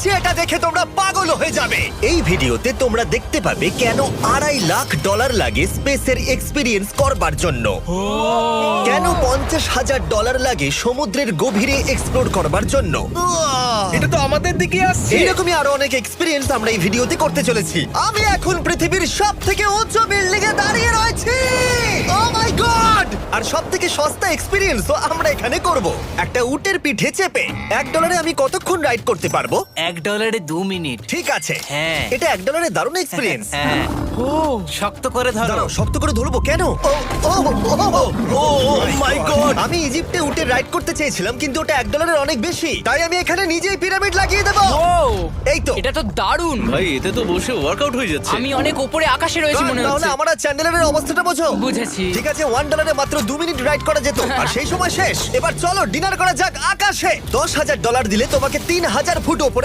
যাচ্ছি এটা দেখে তোমরা পাগল হয়ে যাবে। এই ভিডিওতে তোমরা দেখতে পাবে কেন $2.5 লাখ লাগে স্পেসের এক্সপিরিয়েন্স করবার জন্য, কেন $50,000 লাগে সমুদ্রের গভীরে এক্সপ্লোর করবার জন্য। এটা তো আমাদের দিকে আসছে। এইরকমই আরো অনেক এক্সপিরিয়েন্স আমরা এই ভিডিওতে করতে চলেছি। আমি এখন পৃথিবীর সবথেকে উঁচু বিল্ডিং এ দাঁড়িয়ে রয়েছি। ও মাই গড! আর সবথেকে সস্তা এক্সপিরিয়েন্সও আমরা এখানে করব, একটা উটের পিঠে চেপে। $1 আমি কতক্ষণ রাইড করতে পারবো? $1 2 মিনিট। ঠিক আছে, হ্যাঁ। এটা $1 দারুণ এক্সপিরিয়েন্স। হ্যাঁ। শক্ত করে ধরো। দাঁড়াও, শক্ত করে ধরবো কেন? ও মাই গড! আমি ইজিপ্টে উটে রাইড করতে চেয়েছিলাম, কিন্তু ওটা $1 অনেক বেশি, তাই আমি এখানে নিজেই পিরামিড লাগিয়ে দেবো। এই তো। এটা তো দারুণ। ভাই এতে তো বসে ওয়ার্কআউট হয়ে যাচ্ছে। আমি অনেক উপরে আকাশে রয়েছি মনে তাহলে হচ্ছে। আমার আর চ্যান্ডেলের অবস্থাটা বোঝো। বুঝেছি। ঠিক আছে, $1 মাত্র 2 মিনিট রাইড করা যেত, আর সেই সময় শেষ। এবার চলো ডিনার করা যাক আকাশে। $10,000 দিলে তোমাকে 3,000 ফুট উপরে